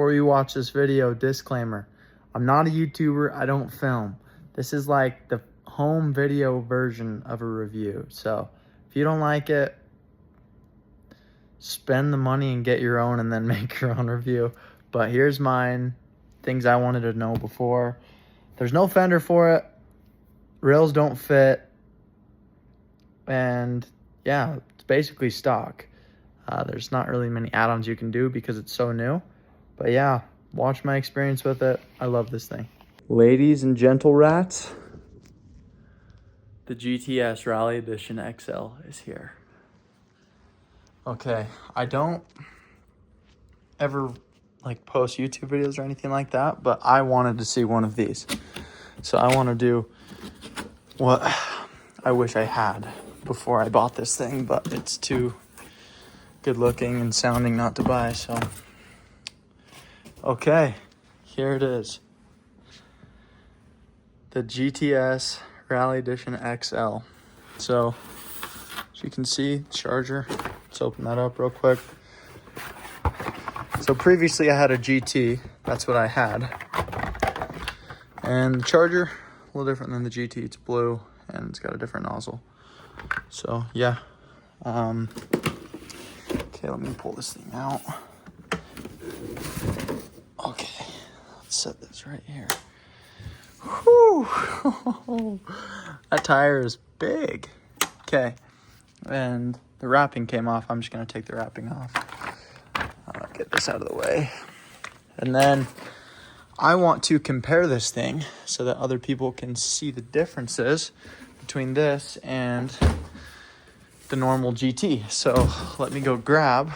Before you watch this video, disclaimer, I'm not a YouTuber, I don't film. This is like the home video version of a review. So if you don't like it, spend the money and get your own and then make your own review. But here's mine, things I wanted to know before. There's no fender for it, rails don't fit, and yeah, it's basically stock. There's not really many add-ons you can do because it's so new. But yeah, watch my experience with it. I love this thing. Ladies and gentle rats, the GTS Rally Edition XL is here. Okay, I don't ever like post YouTube videos or anything like that, but I wanted to see one of these. So I want to do what I wish I had before I bought this thing, but it's too good looking and sounding not to buy, so. Okay, here it is. The GTS Rally Edition XL. So, as you can see, charger. Let's open that up real quick. So previously I had a GT. That's what I had. And the charger, a little different than the GT. It's blue and it's got a different nozzle. So yeah. Okay, let me pull this thing out. Okay, let's set this right here. Whew. That tire is big. Okay, and the wrapping came off. I'm just gonna take the wrapping off. I'll get this out of the way. And then I want to compare this thing so that other people can see the differences between this and the normal GT. So let me go grab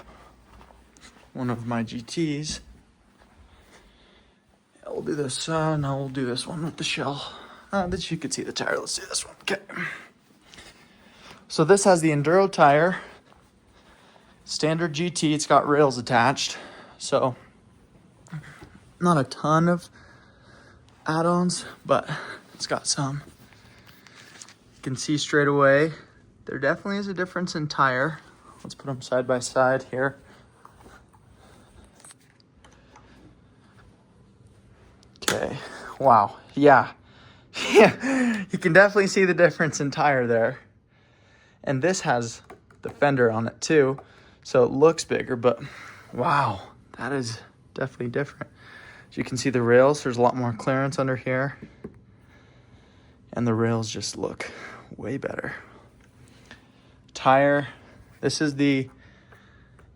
one of my GTs. We'll do this, no, we'll do this one with the shell. That you could see the tire. Let's do this one. Okay. So this has the Enduro tire. Standard GT, it's got rails attached. So not a ton of add-ons, but it's got some. You can see straight away, there definitely is a difference in tire. Let's put them side by side here. Okay, wow, yeah. Yeah, you can definitely see the difference in tire there. And this has the fender on it too, so it looks bigger, but wow, that is definitely different. As you can see the rails, there's a lot more clearance under here. And the rails just look way better. Tire, this is the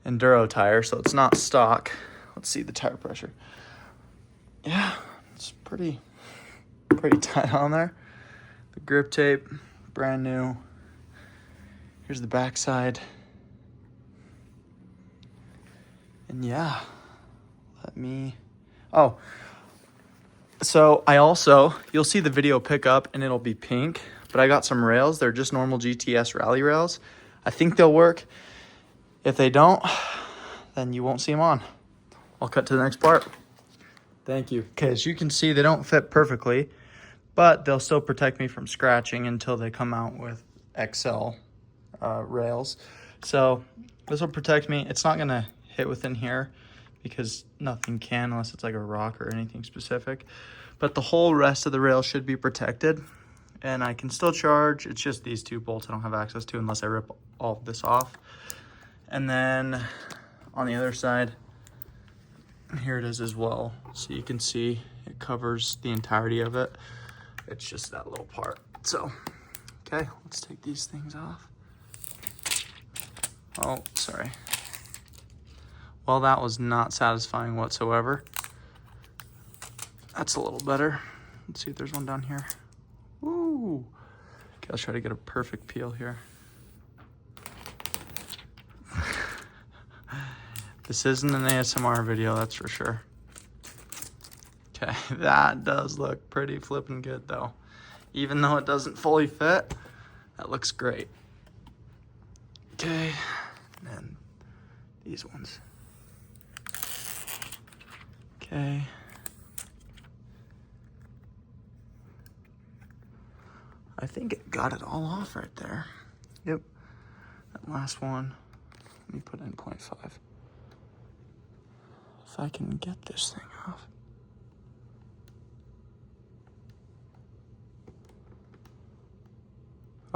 Enduro tire, so it's not stock. Let's see the tire pressure. Yeah, it's pretty tight on there. The grip tape, brand new. Here's the back side. And yeah, so you'll see the video pick up and it'll be pink, but I got some rails. They're just normal GTS rally rails. I think they'll work. If they don't, then you won't see them on. I'll cut to the next part. Thank you. Okay, as you can see, they don't fit perfectly, but they'll still protect me from scratching until they come out with XL rails. So this will protect me. It's not gonna hit within here because nothing can unless it's like a rock or anything specific. But the whole rest of the rail should be protected. And I can still charge. It's just these two bolts I don't have access to unless I rip all of this off. And then on the other side, here it is as well. So you can see it covers the entirety of it. It's just that little part. So, okay, let's take these things off. Oh, sorry. Well, that was not satisfying whatsoever. That's a little better. Let's see if there's one down here. Woo! Okay, I'll try to get a perfect peel here. This isn't an ASMR video, that's for sure. Okay, that does look pretty flippin' good though. Even though it doesn't fully fit, that looks great. Okay, and then these ones. Okay. I think it got it all off right there. Yep, that last one, let me put in 0.5. if I can get this thing off.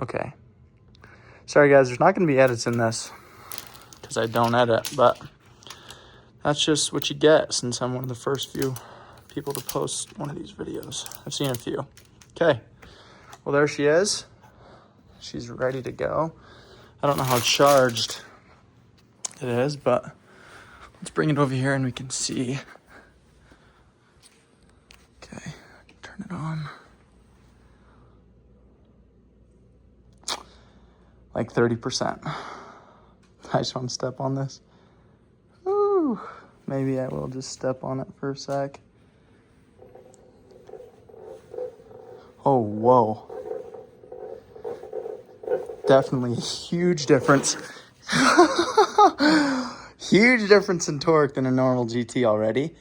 Okay. Sorry guys, there's not going to be edits in this because I don't edit, but that's just what you get since I'm one of the first few people to post one of these videos. I've seen a few. Okay. Well, there she is. She's ready to go. I don't know how charged it is, but let's bring it over here and we can see. Okay, turn it on. Like 30%. I just want to step on this. Ooh, maybe I will just step on it for a sec. Oh, whoa. Definitely a huge difference. Huge difference in torque than a normal GT already.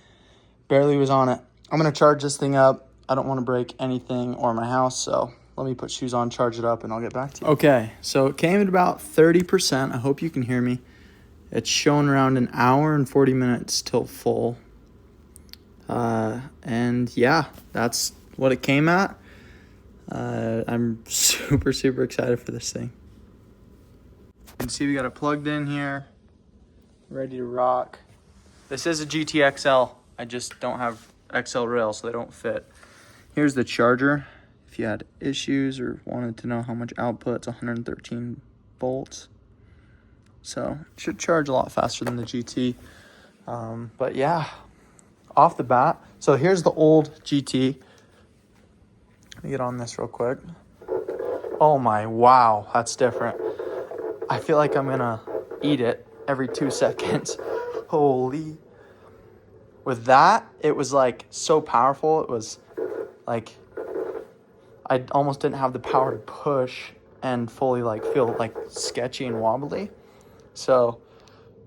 Barely was on it. I'm going to charge this thing up. I don't want to break anything or my house, so let me put shoes on, charge it up, and I'll get back to you. Okay, so it came at about 30%. I hope you can hear me. It's showing around an hour and 40 minutes till full. And yeah, that's what it came at. I'm super, super excited for this thing. You can see we got it plugged in here, ready to rock. This is a GT XL. I just don't have XL rails, so they don't fit. Here's the charger. If you had issues or wanted to know how much output, it's 113 volts. So it should charge a lot faster than the GT. But yeah, off the bat. So here's the old GT. Let me get on this real quick. Oh my, wow, that's different. I feel like I'm gonna eat it every 2 seconds. Holy. With that, it was like so powerful. It was like, I almost didn't have the power to push and fully like feel like sketchy and wobbly. So,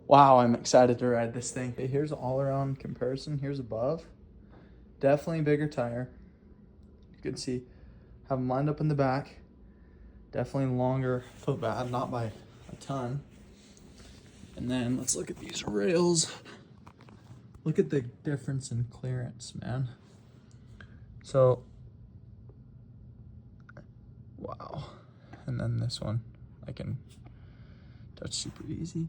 wow, I'm excited to ride this thing. Okay, here's an all-around comparison. Here's above. Definitely a bigger tire. You can see, have them lined up in the back. Definitely longer foot pad, not by a ton. And then let's look at these rails. Look at the difference in clearance, man. So, wow. And then this one, I can touch super easy.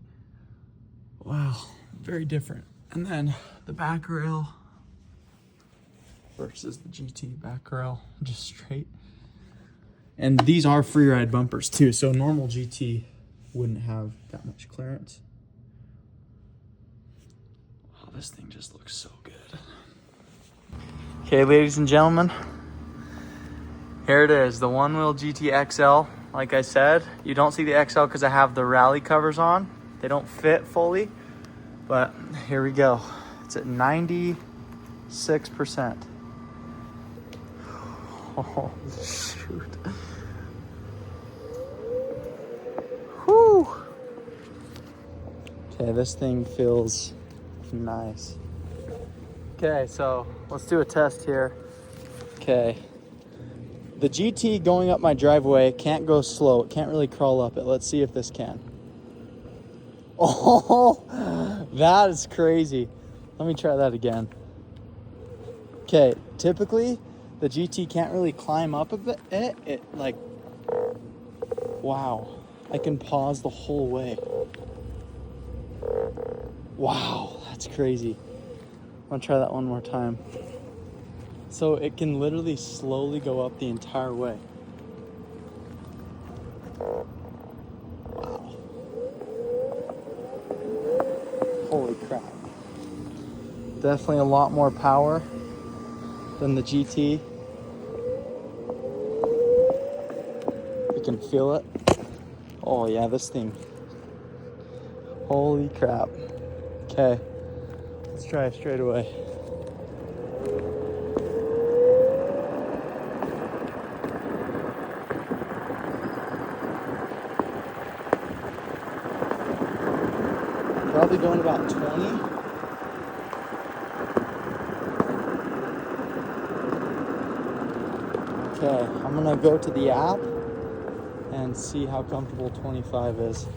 Wow, very different. And then the back rail versus the GT back rail, just straight. And these are free ride bumpers too, so normal GT wouldn't have that much clearance. Wow, this thing just looks so good. Okay, ladies and gentlemen, here it is, the one-wheel GT XL. Like I said, you don't see the XL because I have the rally covers on. They don't fit fully, but here we go. It's at 96%. Oh, shoot. Whew. Okay, this thing feels nice. Okay, so let's do a test here. Okay. The GT going up my driveway can't go slow. It can't really crawl up it. Let's see if this can. Oh, that is crazy. Let me try that again. Okay, typically the GT can't really climb up a bit. It like, wow. I can pause the whole way. Wow, that's crazy. I'm gonna try that one more time. So it can literally slowly go up the entire way. Wow. Holy crap. Definitely a lot more power than the GT. You can feel it. Oh yeah, this thing. Holy crap. Okay, let's try it straight away. Probably going about 20. Okay, I'm gonna go to the app and see how comfortable 25 is.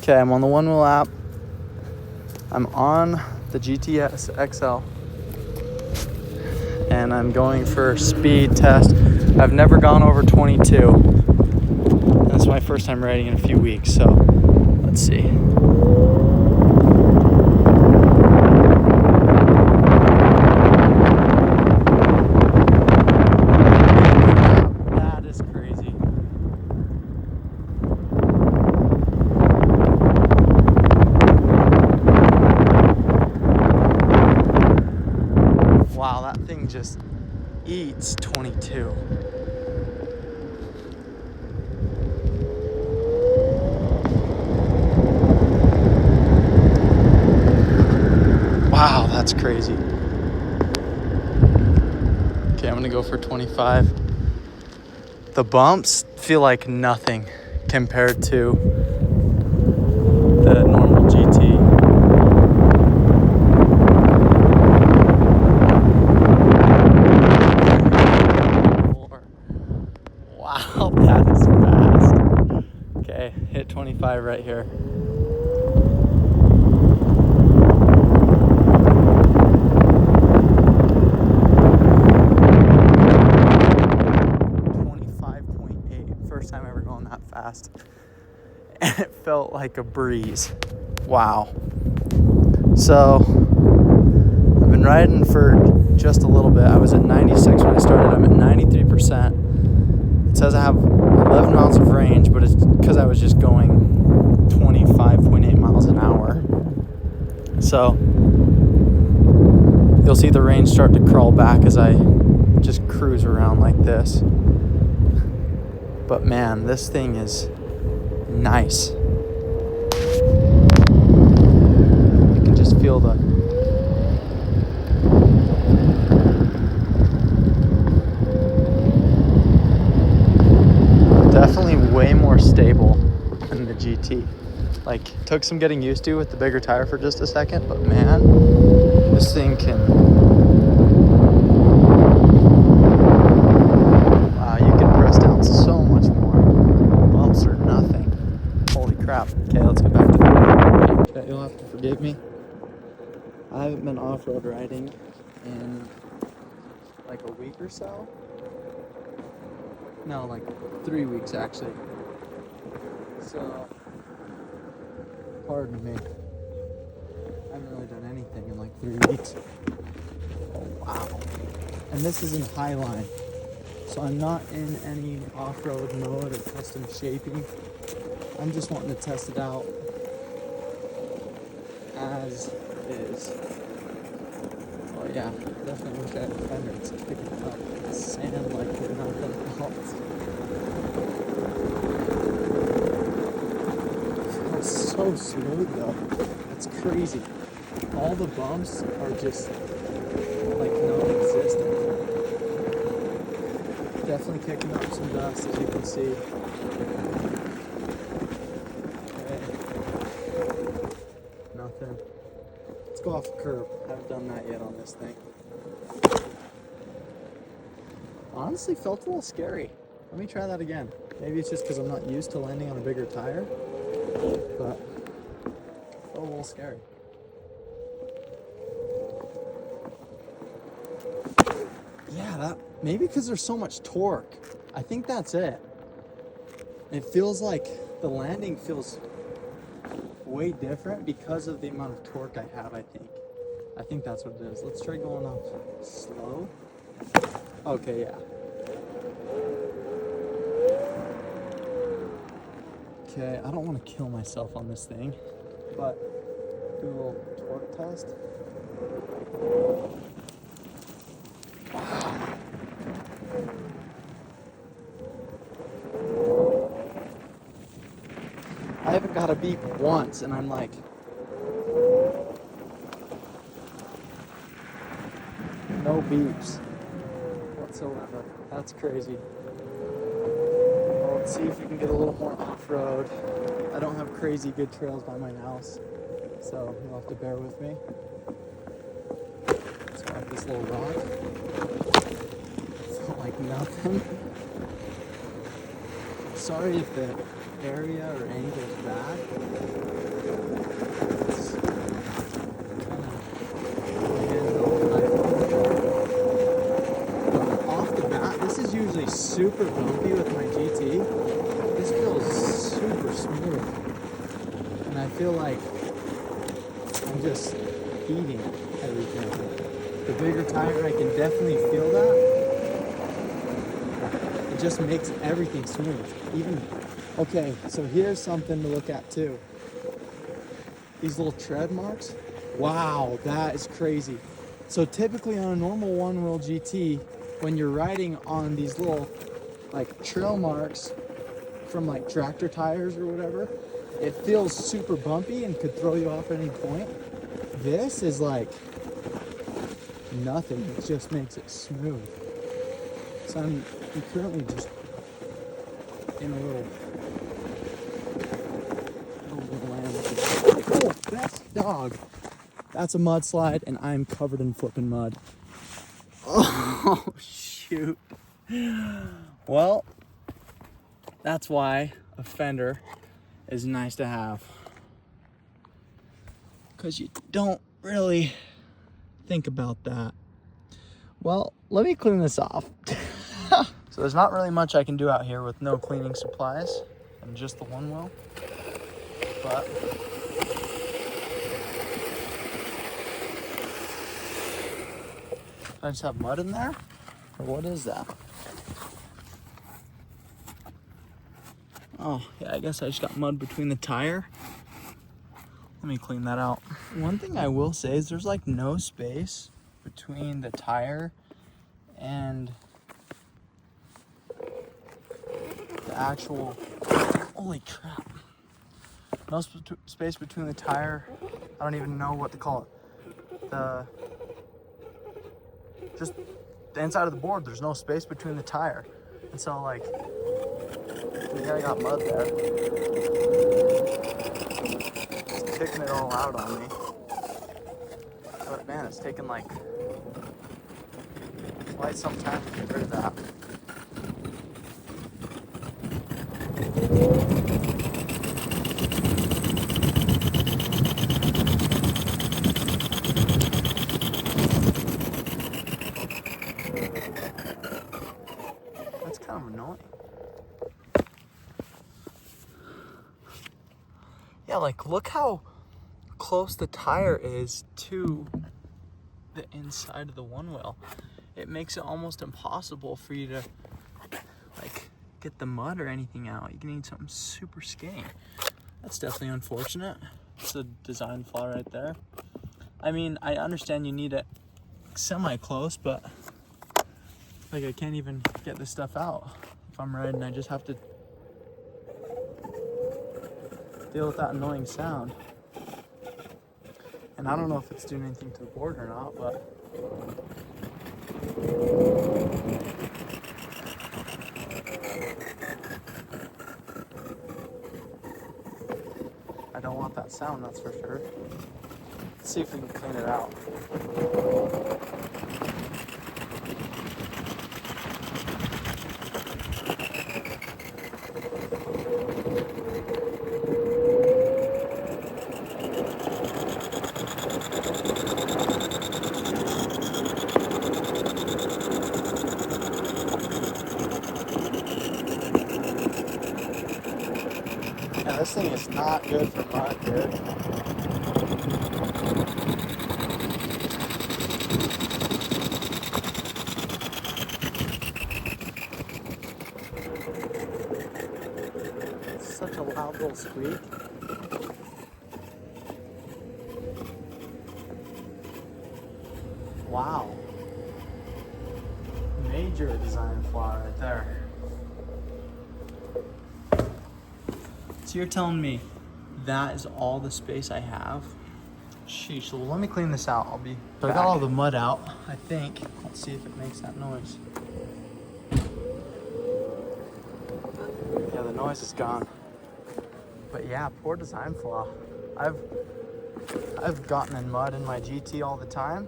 Okay, I'm on the one wheel app. I'm on the GTS XL and I'm going for speed test. I've never gone over 22. And it's my first time riding in a few weeks, so let's see. That is crazy. Wow, that thing just eats 22. Wow, that's crazy. Okay, I'm gonna go for 25. The bumps feel like nothing compared to the normal GT. Wow, that is fast. Okay, hit 25 right here. First time ever going that fast. And it felt like a breeze. Wow. So, I've been riding for just a little bit. I was at 96 when I started. I'm at 93%. It says I have 11 miles of range, but it's because I was just going 25.8 miles an hour. So, you'll see the range start to crawl back as I just cruise around like this. But man, this thing is nice. You can just feel the definitely way more stable than the GT. Like, took some getting used to with the bigger tire for just a second, but man, this thing can. Wow, you can press down so much more. Bumps are nothing. Holy crap. Okay, let's get back to the. Okay, you'll have to forgive me. I haven't been off-road riding in like a week or so. No, like 3 weeks actually. So, pardon me. I haven't really done anything in like 3 weeks. Oh, wow. And this is in Highline. So I'm not in any off-road mode or custom shaping. I'm just wanting to test it out as is. Oh yeah, definitely wish I had a fender to pick it up. Sand like nothing else. It's so smooth though. It's crazy. All the bumps are just like non-existent. Definitely kicking up some dust, as you can see. Okay. Nothing. Let's go off the curb. Haven't done that yet on this thing. Honestly, felt a little scary. Let me try that again. Maybe it's just because I'm not used to landing on a bigger tire, but felt a little scary. Yeah, that maybe because there's so much torque. I think that's it. It feels like the landing feels way different because of the amount of torque I have, I think. I think that's what it is. Let's try going up slow. Okay, yeah. Okay, I don't want to kill myself on this thing, but do a little torque test. I haven't got a beep once, and I'm like, no beeps whatsoever. That's crazy. Well, let's see if we can get a little more off-road. I don't have crazy good trails by my house, so you'll have to bear with me. Just got this little rock. Felt like nothing. Sorry if the area or angle is bad. super bumpy with my GT. This feels super smooth. And I feel like I'm just eating everything. The bigger tire, I can definitely feel that. It just makes everything smooth. Even, okay, so here's something to look at too. These little tread marks. Wow, that is crazy. So typically on a normal one-wheel GT, when you're riding on these little like trail marks from like tractor tires or whatever, it feels super bumpy and could throw you off at any point. This is like nothing. It just makes it smooth. So I'm currently just in a little land. Oh, best dog. That's a mudslide, and I'm covered in flipping mud. Oh, shoot. Well, that's why a fender is nice to have. Because you don't really think about that. Well, let me clean this off. So there's not really much I can do out here with no cleaning supplies and just the one wheel. But I just have mud in there? Or what is that? Oh, yeah, I guess I just got mud between the tire. Let me clean that out. One thing I will say is there's like no space between the tire and the actual, holy crap. No space between the tire. I don't even know what to call it. Just the inside of the board, there's no space between the tire. And so like, yeah, I got mud there. It's kicking it all out on me. But man, it's taken like quite some time to get rid of that. That's kind of annoying. Yeah, like look how close the tire is to the inside of the one wheel. It makes it almost impossible for you to like get the mud or anything out. You need something super skinny. That's definitely unfortunate. It's a design flaw right there. I mean, I understand you need it semi-close, but like I can't even get this stuff out. If I'm riding, I just have to deal with that annoying sound. And I don't know if it's doing anything to the board or not, but I don't want that sound, that's for sure. Let's see if we can clean it out. Yeah, this thing is not good for mud, dude. It's such a loud little squeak. Wow. Major design flaw right there. So you're telling me that is all the space I have? Sheesh, well let me clean this out. So I got all the mud out, I think. Let's see if it makes that noise. Yeah, the noise is gone. But yeah, poor design flaw. I've gotten in mud in my GT all the time,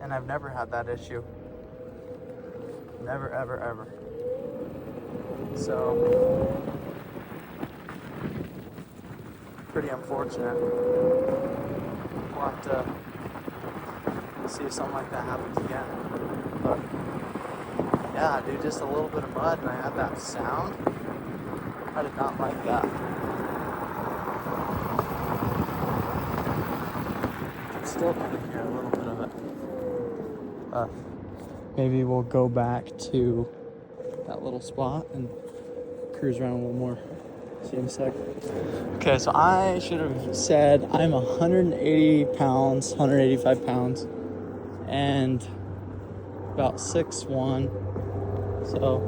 and I've never had that issue. Never, ever, ever. So, pretty unfortunate. We'll have to see if something like that happens again. But Yeah, dude, just a little bit of mud and I had that sound. I did not like that. I'm still going to hear a little bit of it. Maybe we'll go back to that little spot and cruise around a little more. See you in a sec. Okay, so I should have said I'm 180 pounds, 185 pounds, and about 6'1", so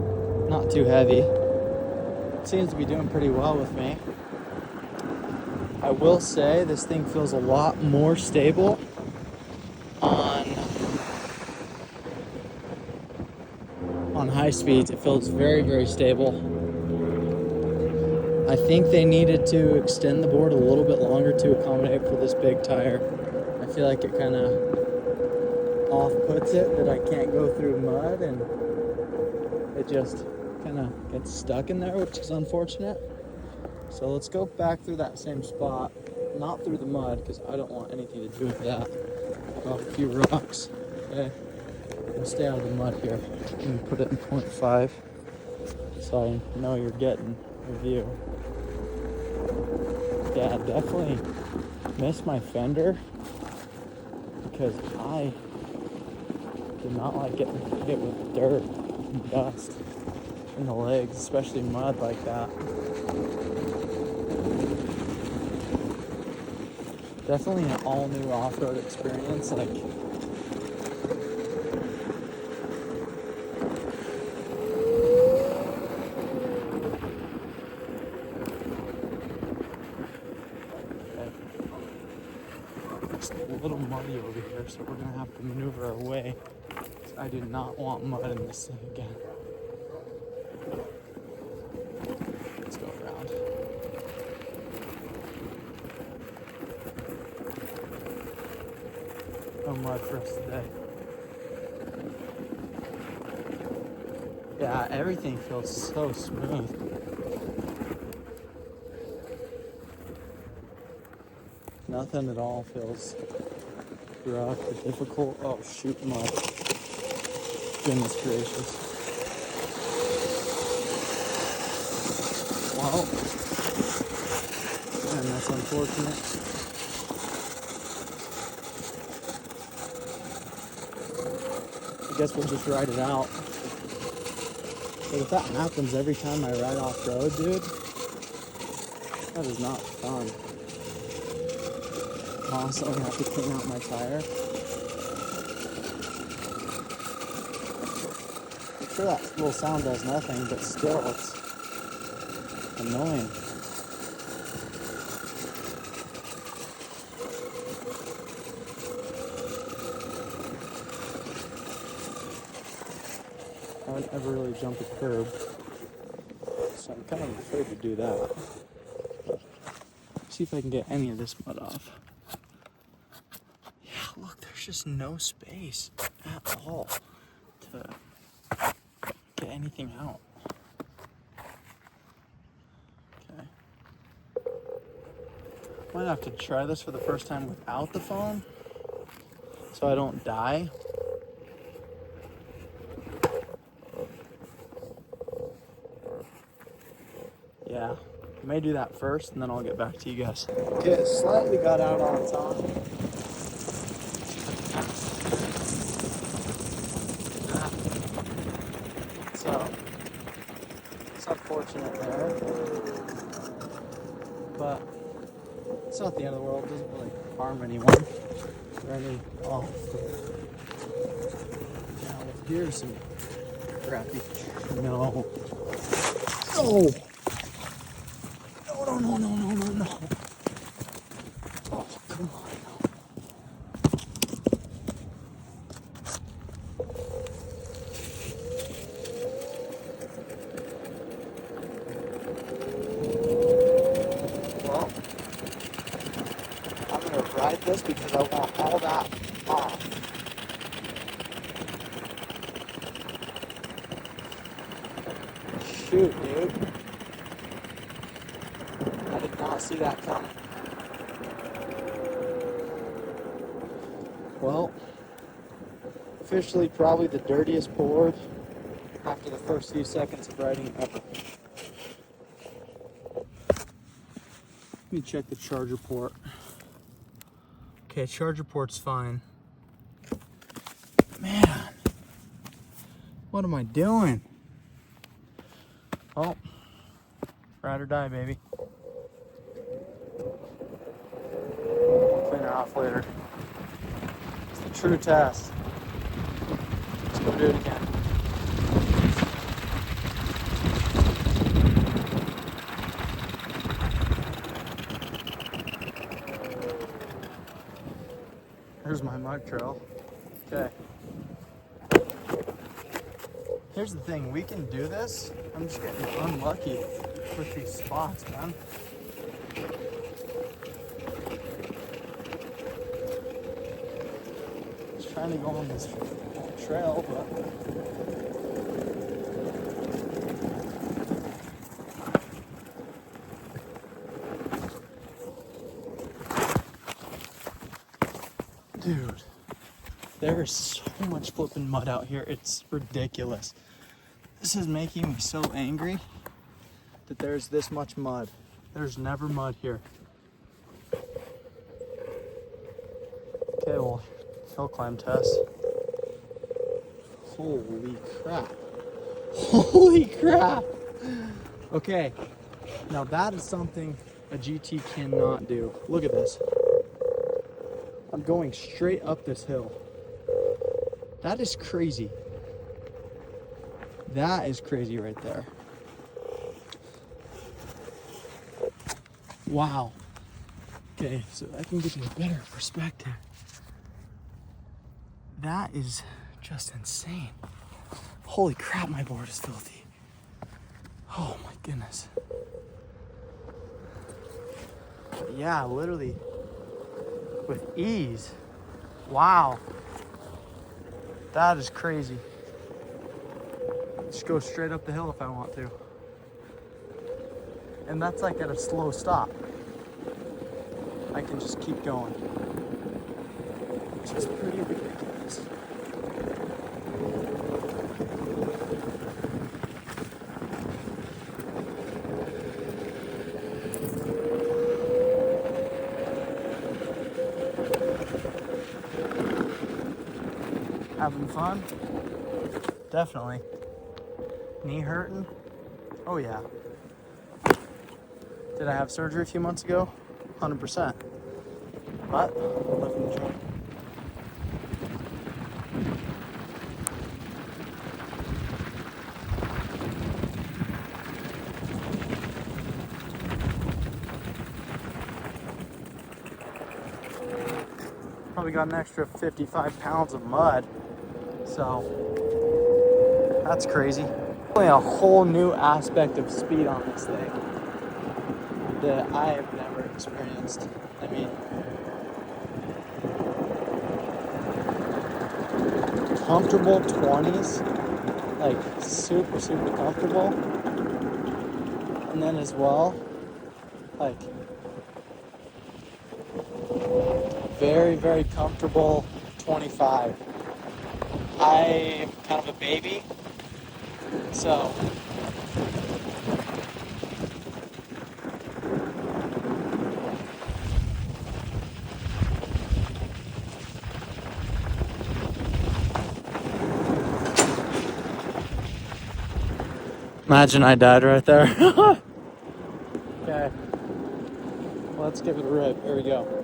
not too heavy. It seems to be doing pretty well with me. I will say this thing feels a lot more stable on high speeds. It feels very, very stable. I think they needed to extend the board a little bit longer to accommodate for this big tire. I feel like it kind of off-puts it that I can't go through mud, and it just kind of gets stuck in there, which is unfortunate. So let's go back through that same spot, not through the mud, because I don't want anything to do with that. Off a few rocks. Okay, we'll stay out of the mud here. And put it in 0.5, so I know you're getting a view. Yeah, definitely missed my fender because I did not like getting hit with dirt and dust in the legs, especially mud like that. Definitely an all new off-road experience. Like, it's a little muddy over here, so we're gonna have to maneuver our way. I do not want mud in this thing again. Let's go around. No mud for us today. Yeah, everything feels so smooth. Nothing at all feels rough or difficult. Oh shoot, mud. Goodness gracious. Well, man, that's unfortunate. I guess we'll just ride it out. But if that happens every time I ride off-road, dude, that is not fun. Constantly have to clean out my tire. I'm sure that little sound does nothing, but still, it's annoying. I would never really jump a curb, so I'm kind of afraid to do that. See if I can get any of this mud off. Yeah, look, there's just no space at all to get anything out. Okay. Might have to try this for the first time without the phone, so I don't die. Yeah, I may do that first, and then I'll get back to you guys. Okay, it slightly got out on its own. So, it's unfortunate there, but it's not the end of the world. It doesn't really harm anyone or any off. Now, here's some crappy. No. No! No. Oh, come on. Well, I'm going to ride this because I want all that off. Shoot, dude. I did not see that coming. Well, officially probably the dirtiest board after the first few seconds of riding it ever. Let me check the charger port. Okay, charger port's fine. Man, what am I doing? Oh, ride or die, baby. We'll clean her off later. It's the true test. Let's go do it again. Here's my mud trail. Okay. Here's the thing, we can do this. I'm just getting unlucky with these spots, man. Just trying to go on this trail, but dude, there is so much flipping mud out here. It's ridiculous. This is making me so angry that there's this much mud. There's never mud here. Okay, well, hill climb test. Holy crap. Holy crap. Okay, now that is something a GT cannot do. Look at this. I'm going straight up this hill. That is crazy. That is crazy right there. Wow. Okay, so I can get you a better perspective. That is just insane. Holy crap, my board is filthy. Oh my goodness. Yeah, literally with ease. Wow. That is crazy. Just go straight up the hill if I want to. And that's like at a slow stop. I can just keep going. Which is pretty ridiculous. Having fun? Definitely. Knee hurting? Oh yeah. Did I have surgery a few months ago? 100%. But I'll live and enjoy. Probably got an extra 55 pounds of mud. So that's crazy. Really a whole new aspect of speed on this thing that I have never experienced. I mean, comfortable 20s, like super, super comfortable. And then as well, like very, very comfortable 25. I am kind of a baby, so imagine I died right there. Okay, let's give it a rip. Here we go.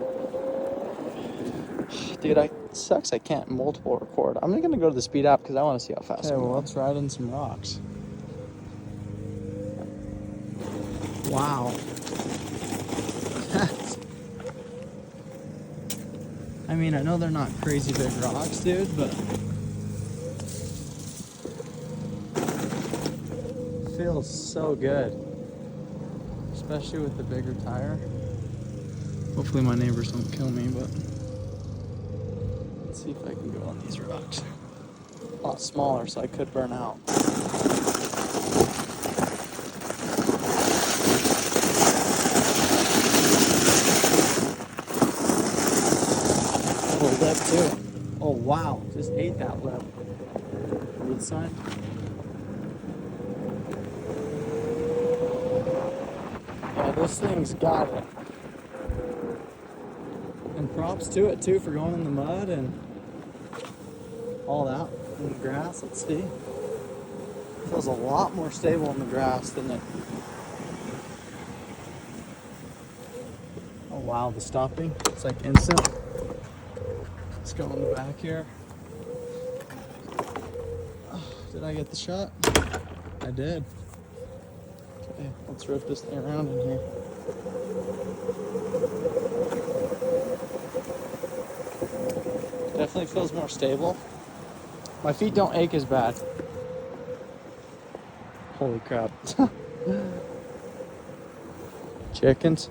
Dude, it sucks I can't multiple record. I'm gonna go to the speed app because I want to see how fast. Okay, well, let's ride in some rocks. Wow. I mean, I know they're not crazy big rocks, dude, but it feels so good, especially with the bigger tire. Hopefully my neighbors don't kill me, but let's see if I can go on these rocks. A lot smaller, so I could burn out. Little lip too. Oh wow, just ate that lip. Wood sign. This thing's got it. And props to it too for going in the mud and all that in the grass. Let's see. It feels a lot more stable in the grass than it. Oh wow, the stopping. It's like instant. Let's go in the back here. Oh, did I get the shot? I did. Okay, let's rip this thing around in here. Definitely feels more stable. My feet don't ache as bad. Holy crap. Chickens.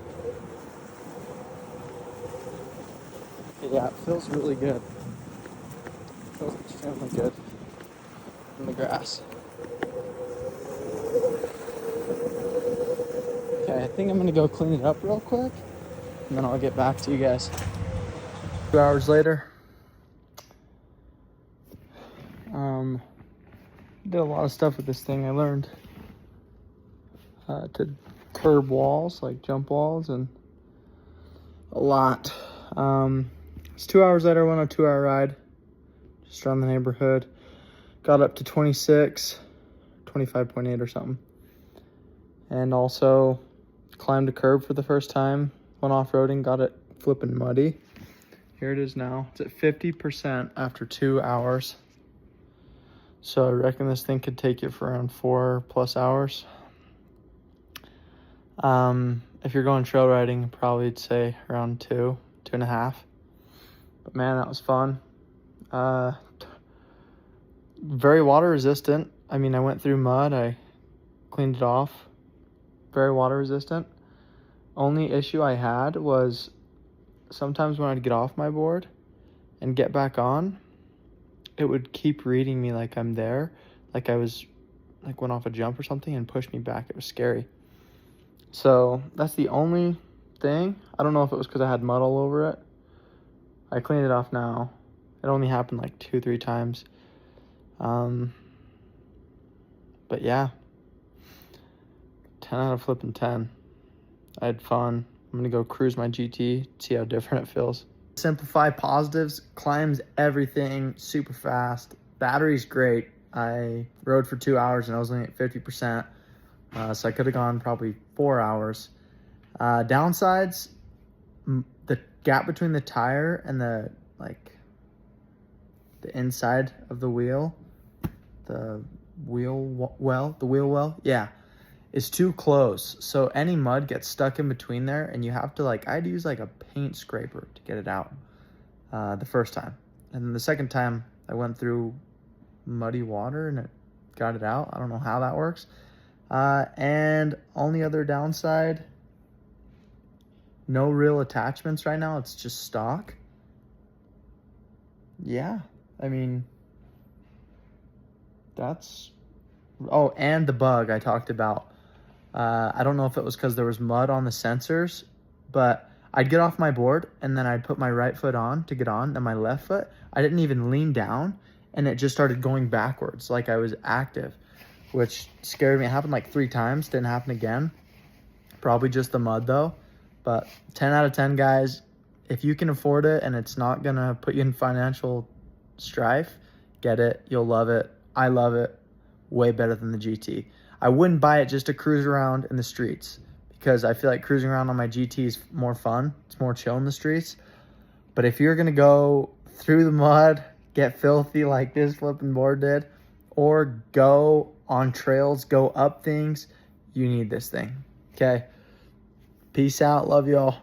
Yeah, it feels really good. It feels extremely good in the grass. Okay, I think I'm gonna go clean it up real quick, and then I'll get back to you guys. 2 hours later. Did a lot of stuff with this thing. I learned to curb walls, like jump walls, and a lot. It's 2 hours later. I went on a 2-hour ride just around the neighborhood. Got up to 26, 25.8 or something. And also climbed a curb for the first time. Went off-roading, got it flipping muddy. Here it is now. It's at 50% after 2 hours. So I reckon this thing could take you for around 4+ hours. If you're going trail riding, probably I'd say around 2.5. But man, that was fun. Very water resistant. I mean, I went through mud. I cleaned it off. Very water resistant. Only issue I had was sometimes when I'd get off my board and get back on, it would keep reading me like I'm there, like I was, like went off a jump or something and pushed me back. It was scary. So that's the only thing. I don't know if it was because I had mud all over it. I cleaned it off now. It only happened like 2-3 times. But yeah, 10 out of flipping 10. I had fun. I'm gonna go cruise my GT, see how different it feels. Simplify positives, climbs everything super fast. Battery's great. I rode for 2 hours and I was only at 50%. So I could have gone probably 4 hours. Downsides, the gap between the tire and the inside of the wheel, the wheel well, yeah, is too close. So any mud gets stuck in between there and you have to I had to use a paint scraper to get it out the first time. And then the second time I went through muddy water and it got it out. I don't know how that works. And only other downside, no real attachments right now. It's just stock. Yeah, I mean, that's... Oh, and the bug I talked about. I don't know if it was because there was mud on the sensors, but I'd get off my board and then I'd put my right foot on to get on, then my left foot. I didn't even lean down and it just started going backwards like I was active, which scared me. It happened 3 times, didn't happen again. Probably just the mud though. But 10 out of 10, guys. If you can afford it and it's not gonna put you in financial strife, get it. You'll love it. I love it. Way better than the GT. I wouldn't buy it just to cruise around in the streets because I feel like cruising around on my GT is more fun. It's more chill in the streets. But if you're gonna go through the mud, get filthy like this flipping board did, or go on trails, go up things, you need this thing. Okay? Peace out. Love y'all.